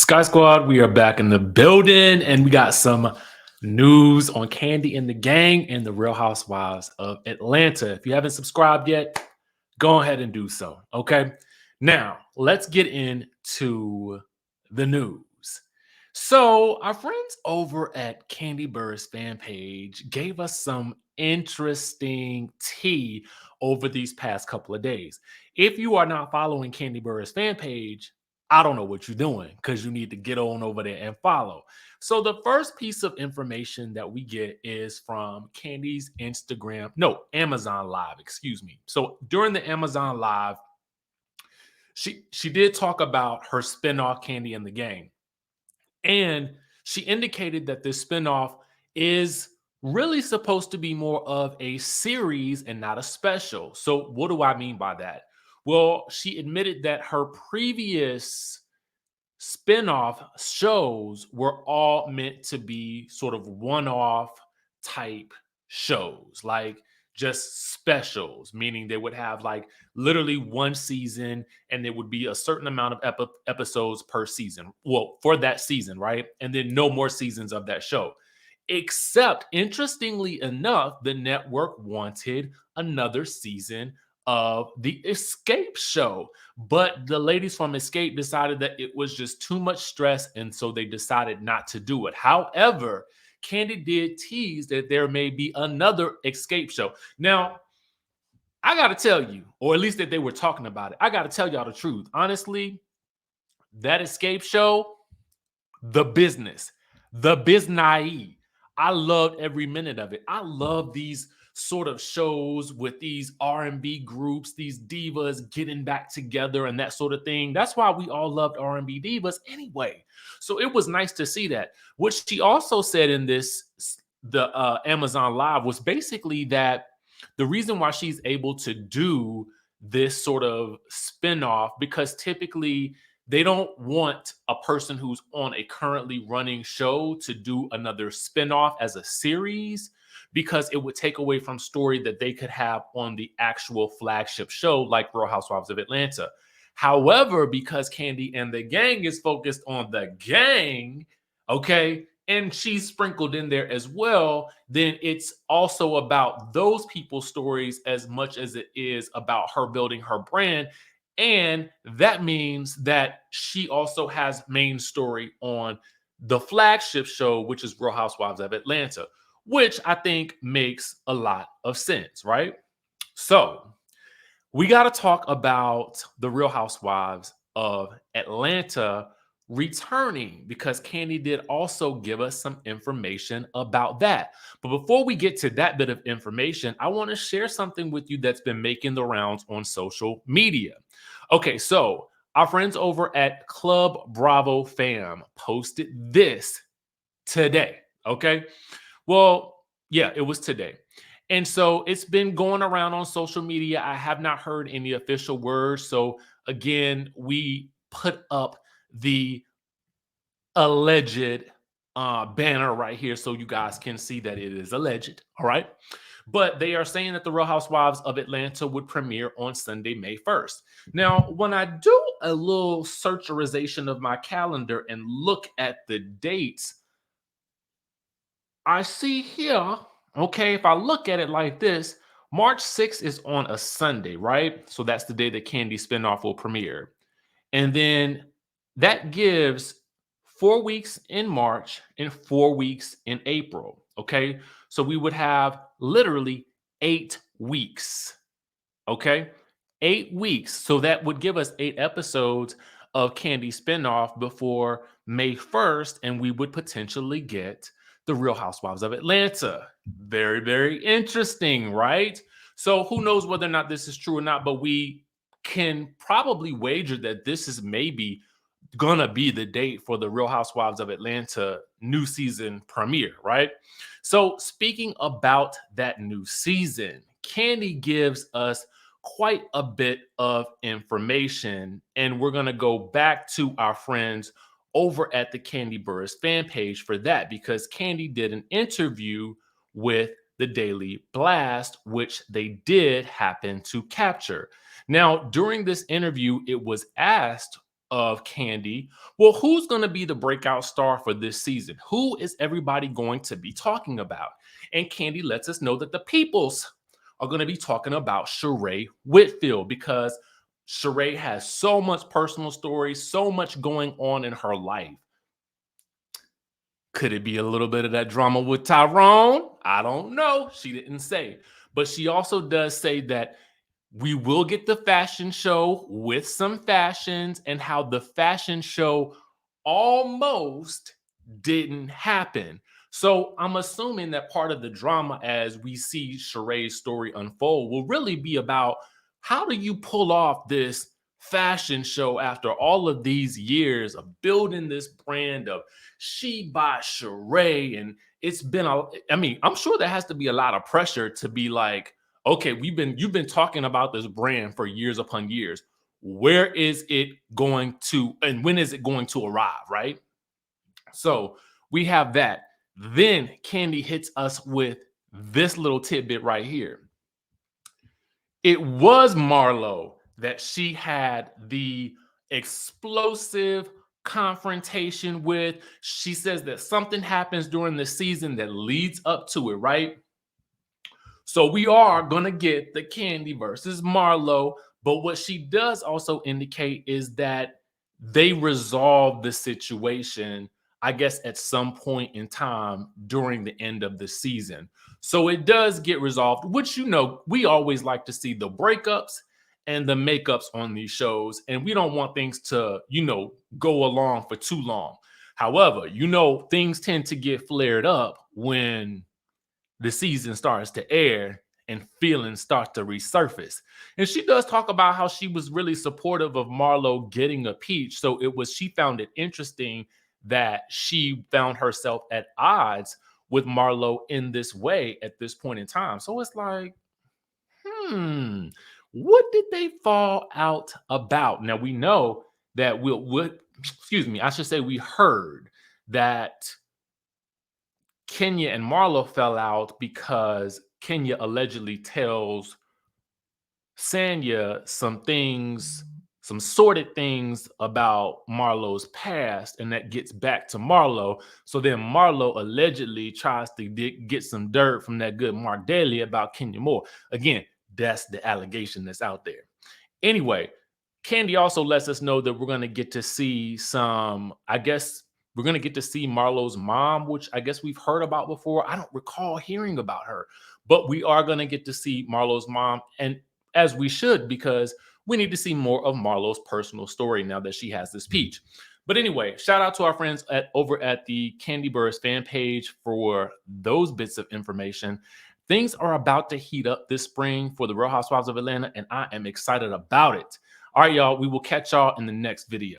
Sky Squad, we are back in the building and we got some news on Kandi and the gang and the Real Housewives of Atlanta. If you haven't subscribed yet, go ahead and do so. Okay. Now, let's get into the news. So, our friends over at Kandi Burr's fan page gave us some interesting tea over these past couple of days. If you are not following Kandi Burr's fan page, I don't know what you're doing because you need to get on over there and follow. So the first piece of information that we get is from Kandi's Amazon Live, excuse me. So during the Amazon Live, she did talk about her spinoff Kandi and the Gang. And she indicated that this spinoff is really supposed to be more of a series and not a special. So, what do I mean by that? Well, she admitted that her previous spinoff shows were all meant to be sort of one-off type shows, like just specials, meaning they would have like literally one season and there would be a certain amount of episodes per season. Well, for that season, right? And then no more seasons of that show. Except, interestingly enough, the network wanted another season of the Escape show. But the ladies from Escape decided that it was just too much stress, and so they decided not to do it. However, Kandi did tease that there may be another Escape show. Now, I got to tell you, or at least that they were talking about it, I got to tell y'all the truth. Honestly, that Escape show, the business. I loved every minute of it. I love these sort of shows with these R&B groups, these divas getting back together and that sort of thing. That's why we all loved R&B divas anyway. So it was nice to see that. What she also said in the Amazon Live was basically that the reason why she's able to do this sort of spinoff, because typically they don't want a person who's on a currently running show to do another spinoff as a series, because it would take away from story that they could have on the actual flagship show like Real Housewives of Atlanta. However, because Kandi and the Gang is focused on the gang, okay, and she's sprinkled in there as well, then it's also about those people's stories as much as it is about her building her brand. And that means that she also has main story on the flagship show, which is Real Housewives of Atlanta, which I think makes a lot of sense, right? So we got to talk about the Real Housewives of Atlanta returning, because Kandi did also give us some information about that. But before we get to that bit of information, I want to share something with you that's been making the rounds on social media. Okay, so our friends over at Club Bravo Fam posted this today. Okay, well, yeah, it was today. And so it's been going around on social media. I have not heard any official words. So again, we put up the alleged banner right here so you guys can see that it is alleged. All right. But they are saying that the Real Housewives of Atlanta would premiere on Sunday, May 1st. Now, when I do a little searcherization of my calendar and look at the dates, I see here, okay, if I look at it like this, March 6th is on a Sunday, right? So that's the day that Kandi spinoff will premiere. And then that gives 4 weeks in March and 4 weeks in April. Okay. So we would have literally 8 weeks. Okay. 8 weeks. So that would give us 8 episodes of Kandi spinoff before May 1st. And we would potentially get the Real Housewives of Atlanta. Very, very interesting, right? So who knows whether or not this is true or not, but we can probably wager that this is maybe gonna be the date for the Real Housewives of Atlanta new season premiere, right? So speaking about that new season, Kandi gives us quite a bit of information, and we're gonna go back to our friends over at the Kandi Burr's fan page for that, because Kandi did an interview with the Daily Blast, which they did happen to capture. Now, during this interview, it was asked of Kandi. Well, who's going to be the breakout star for this season? Who is everybody going to be talking about? And Kandi lets us know that the peoples are going to be talking about Sheree Whitfield, because Sheree has so much personal story, so much going on in her life. Could it be a little bit of that drama with Tyrone? I don't know. She didn't say. But she also does say that we will get the fashion show with some fashions, and how the fashion show almost didn't happen. So I'm assuming that part of the drama as we see Sheree's story unfold will really be about, how do you pull off this fashion show after all of these years of building this brand of She by Sheree? And it's been I mean, I'm sure there has to be a lot of pressure to be like, okay, you've been talking about this brand for years upon years. Where is it going to, and when is it going to arrive, right? So we have that. Then Kandi hits us with this little tidbit right here. It was Marlo that she had the explosive confrontation with. She says that something happens during the season that leads up to it, right? So we are going to get the Kandi versus Marlo. But what she does also indicate is that they resolve the situation, I guess, at some point in time during the end of the season. So it does get resolved, which, you know, we always like to see the breakups and the makeups on these shows. And we don't want things to, you know, go along for too long. However, you know, things tend to get flared up when the season starts to air and feelings start to resurface. And she does talk about how she was really supportive of Marlo getting a peach. So she found it interesting that she found herself at odds with Marlo in this way at this point in time. So it's like, what did they fall out about? Now we know that excuse me, I should say we heard that Kenya and Marlo fell out because Kenya allegedly tells Sanya some things, some sordid things about Marlo's past, and that gets back to Marlo. So then Marlo allegedly tries to get some dirt from that good Mark Daly about Kenya Moore. Again, that's the allegation that's out there. Anyway, Kandi also lets us know that we're going to get to see some, I guess, we're going to get to see Marlo's mom, which I guess we've heard about before. I don't recall hearing about her, but we are going to get to see Marlo's mom, and as we should, because we need to see more of Marlo's personal story now that she has this peach. But anyway, shout out to our friends over at the Kandi Burruss fan page for those bits of information. Things are about to heat up this spring for the Real Housewives of Atlanta, and I am excited about it. All right, y'all, we will catch y'all in the next video.